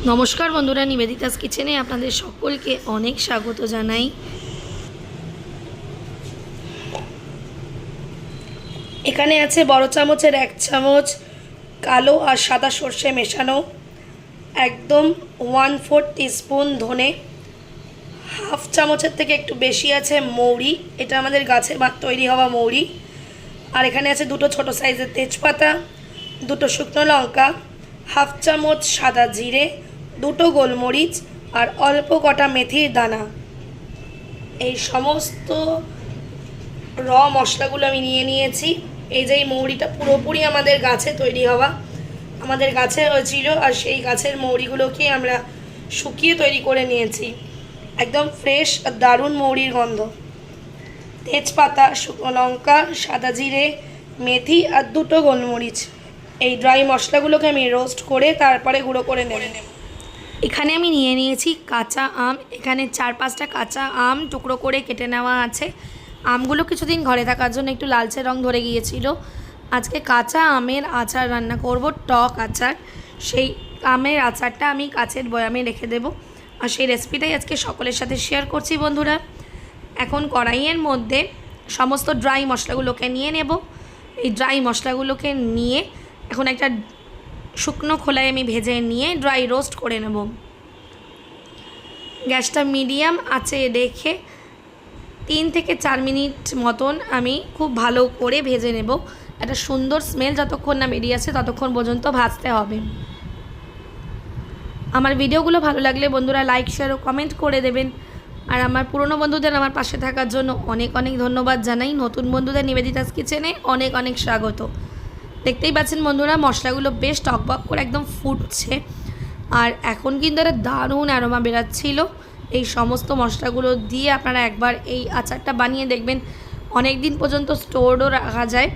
নমস্কার বন্ধুরা, নিবেদিতাস কিচেনে আপনাদের সকলকে অনেক স্বাগত জানাই। এখানে আছে বড় চামচের 1 চামচ কালো আর সাদা সর্ষে মেশানো, একদম 1/4 টিস্পুন ধনে, হাফ চামচের থেকে একটু বেশি আছে মৌরি, এটা আমাদের গাছে তৈরি হওয়া মৌরি। আর এখানে আছে 2টো ছোট সাইজের তেজপাতা, 2টো শুকনো লঙ্কা, হাফ চামচ সাদা জিরে, 2টো গোলমরিচ আর অল্প কটা মেথির দানা। এই সমস্ত মশলাগুলো আমি নিয়ে নিয়েছি। এই যে মৌরিটা পুরোপুরি আমাদের গাছে তৈরি হওয়া, আমাদের গাছে হয়েছিল, আর সেই গাছের মৌরিগুলোকে আমরা শুকিয়ে তৈরি করে নিয়েছি। একদম ফ্রেশ আর দারুণ মৌরির গন্ধ। তেজপাতা, শুকনো লঙ্কা, সাদা জিরে, মেথি আর 2টো গোলমরিচ, এই ড্রাই মশলাগুলোকে আমি রোস্ট করে তারপরে গুঁড়ো করে নেব। এখানে আমি নিয়ে নিয়েছি কাঁচা আম। এখানে 4-5টা কাঁচা আম টুকরো করে কেটে নেওয়া আছে। আমগুলো কিছুদিন ঘরে থাকার জন্য একটু লালচে রং ধরে গিয়েছিল। আজকে কাঁচা আমের আচার রান্না করব, টক আচার। সেই আমের আচারটা আমি কাচের বয়ামে রেখে দেব, আর সেই রেসিপিটাই আজকে সকলের সাথে শেয়ার করছি বন্ধুরা। এখন কড়াইয়ের মধ্যে সমস্ত ড্রাই মশলাগুলোকে নিয়ে নেব। এই ড্রাই মশলাগুলোকে নিয়ে এখন একটা শুকনো খোলায় আমি ভেজে নিয়ে ড্রাই রোস্ট করে নেব। গ্যাসটা মিডিয়াম আঁচে রেখে 3 থেকে 4 মিনিট মতন আমি খুব ভালো করে ভেজে নেব। একটা সুন্দর স্মেল যতক্ষণ না বেরিয়ে আসে ততক্ষণ পর্যন্ত ভাজতে হবে। আমার ভিডিওগুলো ভালো লাগলে বন্ধুরা লাইক, শেয়ার ও কমেন্ট করে দেবেন। আর আমার পুরনো বন্ধুদের আমার পাশে থাকার জন্য অনেক অনেক ধন্যবাদ জানাই। নতুন বন্ধুদের নিবেদিতাস কিচেনে অনেক অনেক স্বাগত। দেখতেই পাচ্ছেন বন্ধুরা, মশলাগুলো বেশ টকবক করে একদম ফুটছে, আর এখন কিন্তু একটা দারুণ অ্যারোমা বেরাচ্ছিল। এই সমস্ত মশলাগুলো দিয়ে আপনারা একবার এই আচারটা বানিয়ে দেখবেন, অনেক দিন পর্যন্ত স্টোরও রাখা যায়।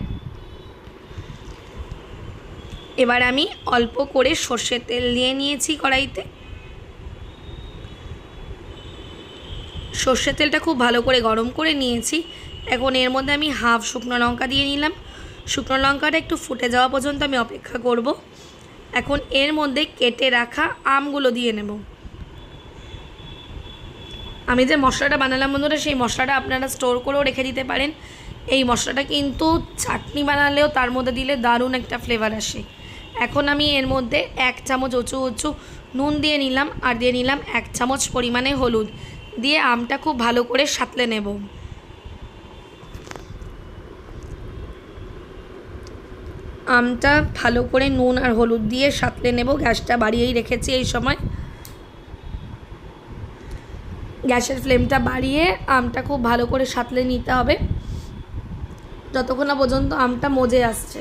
এবার আমি অল্প করে সর্ষের তেল দিয়ে নিয়েছি কড়াইতে। সর্ষের তেলটা খুব ভালো করে গরম করে নিয়েছি। এখন এর মধ্যে আমি হাফ শুকনো লঙ্কা দিয়ে নিলাম। শুকনো লঙ্কাটা একটু ফুটে যাওয়া পর্যন্ত আমি অপেক্ষা করব। এখন এর মধ্যে কেটে রাখা আমগুলো দিয়ে নেব। আমি যে মশলাটা বানালাম বন্ধুরা, সেই মশলাটা আপনারা স্টোর করেও রেখে দিতে পারেন। এই মশলাটা কিন্তু চাটনি বানালেও তার মধ্যে দিলে দারুণ একটা ফ্লেভার আসে। এখন আমি এর মধ্যে 1 চামচ উঁচু নুন দিয়ে নিলাম, আর দিয়ে নিলাম 1 চামচ পরিমাণে হলুদ দিয়ে আমটা খুব ভালো করে সাঁতলে নেব। আমটা ভালো করে নুন আর হলুদ দিয়ে সাঁতলে নেব। গ্যাসটা বাড়িয়েই রেখেছি এই সময়। গ্যাসের ফ্লেমটা বাড়িয়ে আমটা খুব ভালো করে সাঁতলে নিতে হবে যতক্ষণ না পর্যন্ত আমটা মজে আসছে।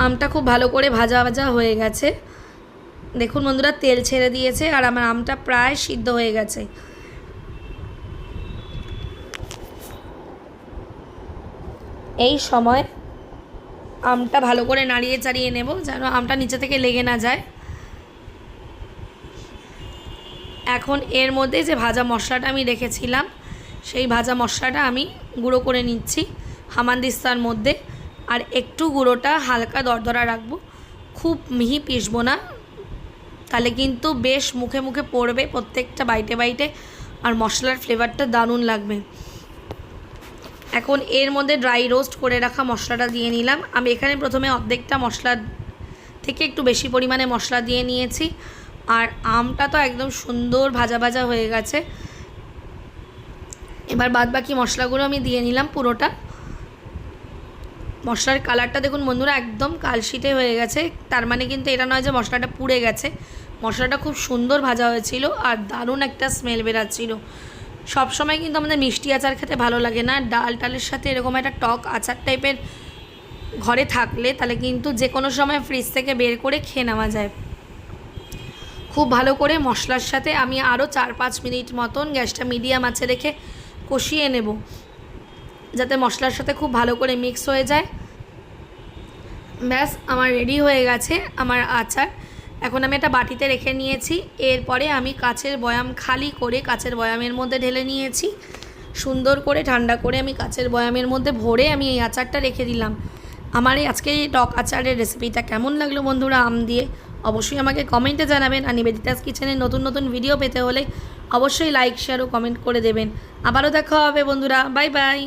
আমটা খুব ভালো করে ভাজা ভাজা হয়ে গেছে। দেখুন বন্ধুরা, তেল ছেড়ে দিয়েছে আর আমার আমটা প্রায় সিদ্ধ হয়ে গেছে। এই সময় আমটা ভালো করে নাড়িয়ে চাড়িয়ে নেব যেন আমটা নিচে থেকে লেগে না যায়। এখন এর মধ্যে যে ভাজা মশলাটা আমি রেখেছিলাম, সেই ভাজা মশলাটা আমি গুঁড়ো করে নিচ্ছি হামানদিস্তার মধ্যে। আর একটু গুঁড়োটা হালকা দরদরা রাখবো, খুব মিহি পিসবো না, তাহলে কিন্তু বেশ মুখে মুখে পড়বে প্রত্যেকটা বাইটে বাইটে, আর মশলার ফ্লেভারটা দারুণ লাগবে। এখন এর মধ্যে ড্রাই রোস্ট করে রাখা মশলাটা দিয়ে নিলাম। আমি এখানে প্রথমে অর্ধেকটা মশলা থেকে একটু বেশি পরিমাণে মশলা দিয়ে নিয়েছি। আর আমটা তো একদম সুন্দর ভাজা ভাজা হয়ে গেছে। এবার বাদবাকি মশলাগুলো আমি দিয়ে নিলাম পুরোটা। মশলার কালারটা দেখুন বন্ধুরা, একদম কালশিটে হয়ে গেছে। তার মানে কিন্তু এটা নয় যে মশলাটা পুড়ে গেছে। মশলাটা খুব সুন্দর ভাজা হয়েছিল আর দারুণ একটা স্মেল বেরাচ্ছিল। সবসময় কিন্তু আমাদের মিষ্টি আচার খেতে ভালো লাগে না, ডাল টালের সাথে এরকম একটা টক আচার টাইপের ঘরে থাকলে তাহলে কিন্তু যে কোনো সময় ফ্রিজ থেকে বের করে খেয়ে নেওয়া যায়। খুব ভালো করে মশলার সাথে আমি আরও 4-5 মিনিট মতন গ্যাসটা মিডিয়াম আঁচে রেখে কষিয়ে নেব, যাতে মশলার সাথে খুব ভালো করে মিক্স হয়ে যায়। ব্যাস, আমার রেডি হয়ে গেছে আমার আচার। এখন আমি একটা বাটিতে রেখে নিয়েছি। এরপরে আমি কাচের বয়াম খালি করে কাচের বয়ামের মধ্যে ঢেলে নিয়েছি। সুন্দর করে ঠান্ডা করে আমি কাচের বয়ামের মধ্যে ভরে আমি এই আচারটা রেখে দিলাম। আমার এই আজকে এই টক আচারের রেসিপিটা কেমন লাগলো বন্ধুরা আম দিয়ে অবশ্যই আমাকে কমেন্টে জানাবেন। আর নিবেদিতাস কিচেনের নতুন নতুন ভিডিও পেতে হলে অবশ্যই লাইক শেয়ার ও কমেন্ট করে দেবেন। আবারও দেখা হবে বন্ধুরা, বাই বাই।